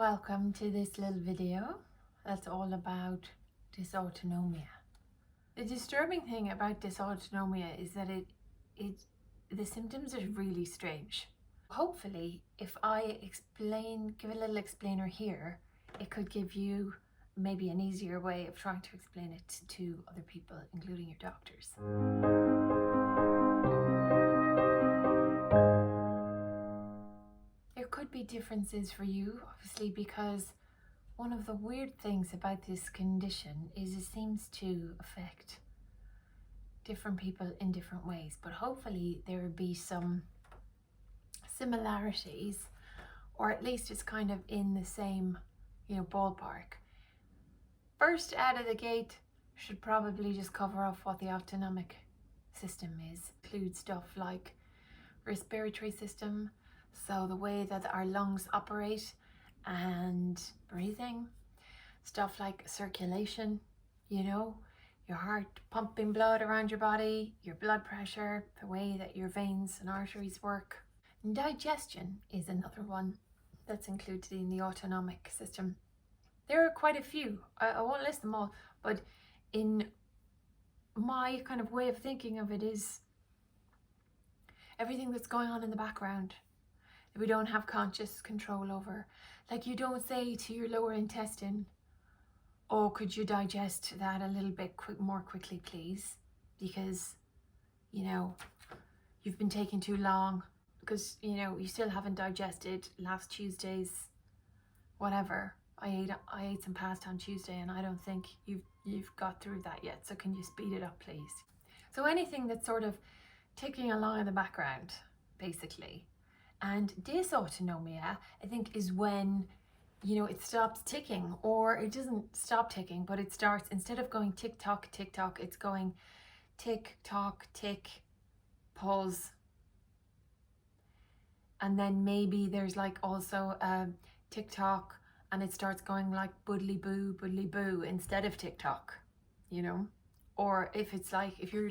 welcome to this little video that's all about dysautonomia. The disturbing thing about dysautonomia is that the symptoms are really strange. Hopefully, if I give a little explainer here, it could give you maybe an easier way of trying to explain it to other people, including your doctors. There could be differences for you, obviously, because one of the weird things about this condition is it seems to affect different people in different ways, but hopefully there will be some similarities, or at least it's kind of in the same, ballpark. First out of the gate, should probably just cover off what the autonomic system is. Includes stuff like respiratory system, so the way that our lungs operate and breathing, stuff like circulation, your heart pumping blood around your body, your blood pressure, the way that your veins and arteries work. And digestion is another one that's included in the autonomic system. There are quite a few. I won't list them all, but in my kind of way of thinking of it is everything that's going on in the background that we don't have conscious control over. Like, you don't say to your lower intestine, oh, could you digest that a little bit more quickly, please? Because, you've been taking too long, because, you still haven't digested last Tuesday's whatever. I ate some pasta on Tuesday and I don't think you've got through that yet. So can you speed it up, please? So anything that's sort of ticking along in the background, basically. And dysautonomia, I think, is when, it stops ticking, or it doesn't stop ticking, but it starts, instead of going tick tock, it's going tick tock, tick, pause. And then maybe there's like also a tick tock, and it starts going like boodly boo instead of tick tock, Or if you're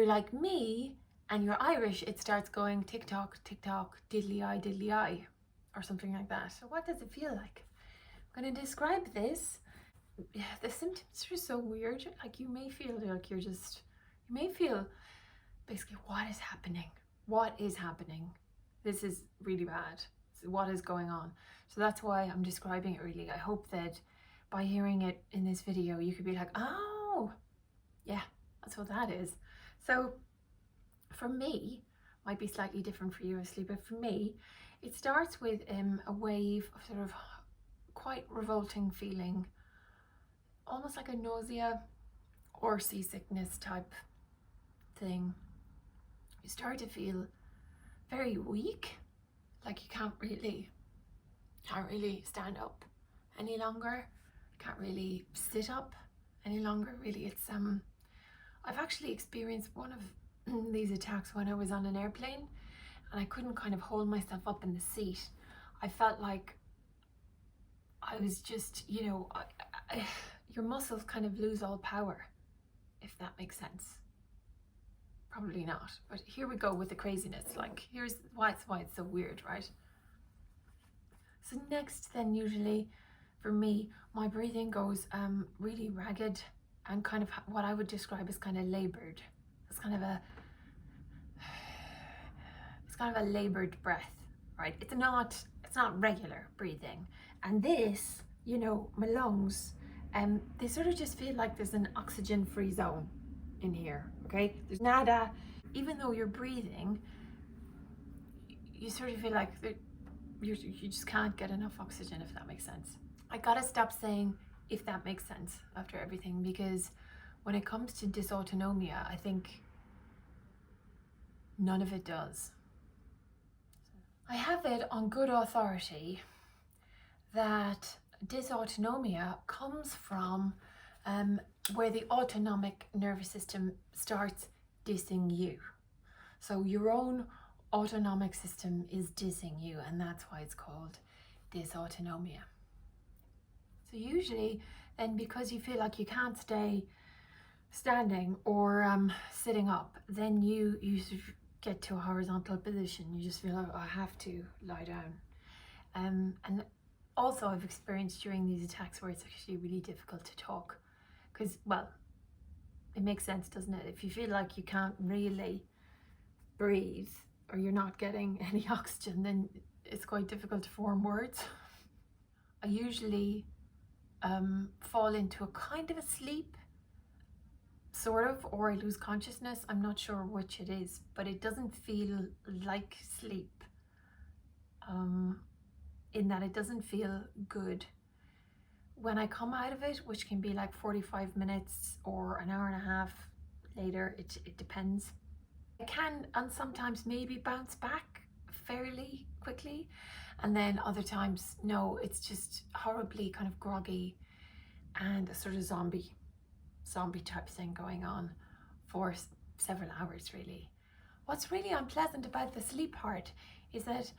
like me and you're Irish, it starts going tick tock, diddly eye, or something like that. So what does it feel like? I'm going to describe this. Yeah, the symptoms are so weird. Like, you may feel like you may feel basically, what is happening? This is really bad. What is going on? So that's why I'm describing it really. I hope that by hearing it in this video, you could be like, oh, yeah, that's what that is. So for me, might be slightly different for you, obviously, but for me, it starts with a wave of sort of quite revolting feeling, almost like a nausea or seasickness type thing. You start to feel very weak, like you can't really stand up any longer, can't really sit up any longer, really. It's I've actually experienced one of these attacks when I was on an airplane and I couldn't kind of hold myself up in the seat. I felt like I was just, your muscles kind of lose all power, if that makes sense. Probably not, but here we go with the craziness. Like, here's why it's so weird, right? So next, then, usually for me, my breathing goes really ragged and kind of what I would describe as kind of labored. It's kind of a labored breath, right? It's not regular breathing. And this, my lungs, they sort of just feel like there's an oxygen-free zone in here, okay? There's nada. Even though you're breathing, you sort of feel like you just can't get enough oxygen, if that makes sense. I gotta stop saying if that makes sense after everything, because when it comes to dysautonomia, I think none of it does. I have it on good authority that dysautonomia comes from where the autonomic nervous system starts dissing you. So your own autonomic system is dissing you, and that's why it's called dysautonomia. So usually then, because you feel like you can't stay standing or sitting up, then you get to a horizontal position. You just feel like, oh, I have to lie down. And Also, I've experienced during these attacks where it's actually really difficult to talk because, well, it makes sense, doesn't it? If you feel like you can't really breathe or you're not getting any oxygen, then it's quite difficult to form words. I usually fall into a kind of a sleep, sort of, or I lose consciousness. I'm not sure which it is, but it doesn't feel like sleep. In that it doesn't feel good. When I come out of it, which can be like 45 minutes or an hour and a half later, it depends. I can, and sometimes maybe bounce back fairly quickly, and then other times, no, it's just horribly kind of groggy and a sort of zombie type thing going on for several hours, really. What's really unpleasant about the sleep part is that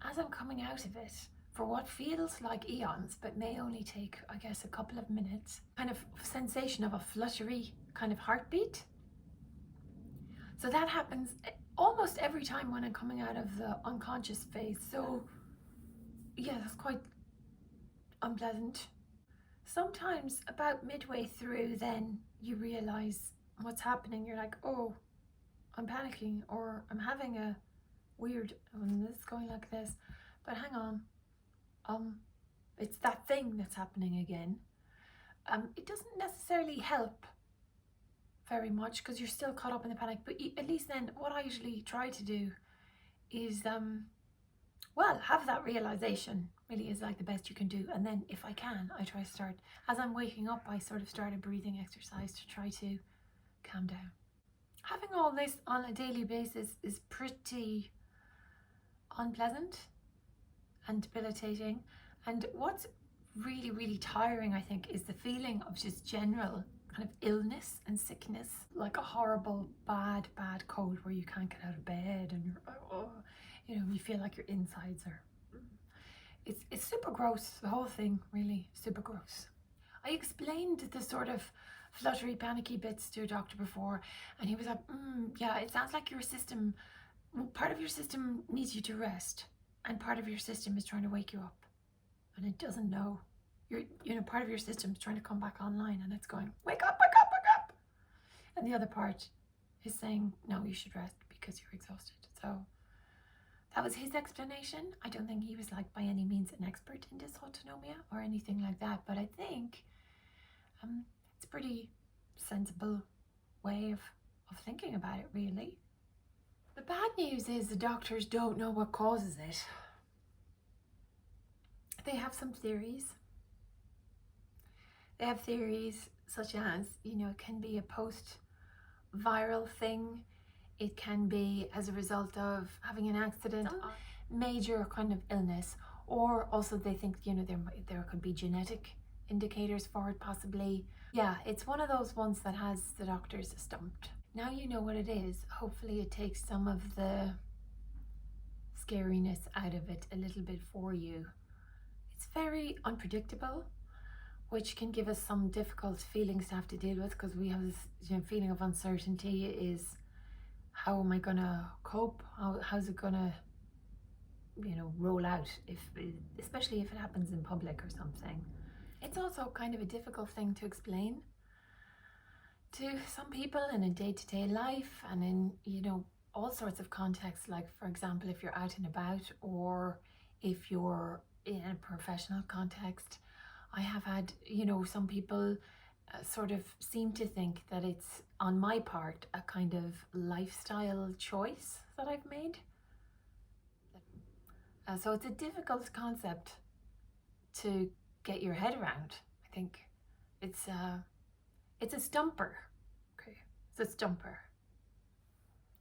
as I'm coming out of it, for what feels like eons, but may only take, I guess, a couple of minutes, kind of sensation of a fluttery kind of heartbeat. So that happens almost every time when I'm coming out of the unconscious phase. So yeah, that's quite unpleasant. Sometimes about midway through, then you realize what's happening. You're like, oh, I'm panicking, or I'm having a weird, this is going like this, but hang on. It's that thing that's happening again. It doesn't necessarily help very much because you're still caught up in the panic, but at least then what I usually try to do is well, have that realization really is like the best you can do, and then if I can, I try to start, as I'm waking up, I sort of start a breathing exercise to try to calm down. Having all this on a daily basis is pretty unpleasant and debilitating, and what's really, really tiring, I think, is the feeling of just general kind of illness and sickness, like a horrible bad cold where you can't get out of bed and you're, oh, you know, you feel like your insides are, it's super gross, the whole thing, really super gross. I explained the sort of fluttery, panicky bits to a doctor before, and he was like, yeah, it sounds like your system, part of your system needs you to rest, and part of your system is trying to wake you up, and it doesn't know. You know, part of your system is trying to come back online, and it's going, wake up, wake up, wake up. And the other part is saying, no, you should rest because you're exhausted. So that was his explanation. I don't think he was like by any means an expert in dysautonomia or anything like that, but I think it's a pretty sensible way of thinking about it, really. The bad news is the doctors don't know what causes it. They have some theories. They have theories such as, you know, it can be a post-viral thing. It can be as a result of having an accident, major kind of illness, or also they think, you know, there could be genetic indicators for it possibly. Yeah, it's one of those ones that has the doctors stumped. Now you know what it is. Hopefully it takes some of the scariness out of it a little bit for you. It's very unpredictable, which can give us some difficult feelings to have to deal with, because we have this, you know, feeling of uncertainty. Is how am I gonna cope? How's it gonna, you know, roll out, especially if it happens in public or something. It's also kind of a difficult thing to explain to some people in a day-to-day life and in, you know, all sorts of contexts, like for example if you're out and about or if you're in a professional context. I have had, you know, some people sort of seem to think that it's on my part a kind of lifestyle choice that I've made. So it's a difficult concept to get your head around. I think it's a stumper. Okay, it's a stumper.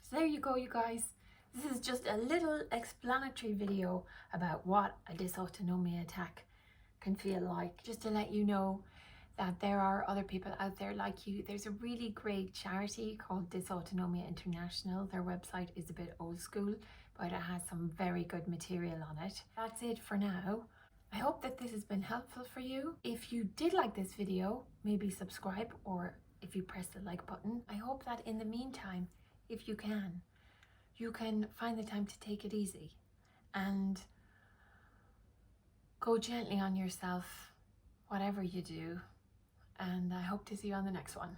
So there you go, you guys. This is just a little explanatory video about what a dysautonomia attack can feel like, just to let you know that there are other people out there like you. There's a really great charity called Dysautonomia International. Their website is a bit old school, but it has some very good material on it. That's it for now. I hope that this has been helpful for you. If you did like this video, maybe subscribe, or if you press the like button. I hope that in the meantime, if you can find the time to take it easy and go gently on yourself, whatever you do. And I hope to see you on the next one.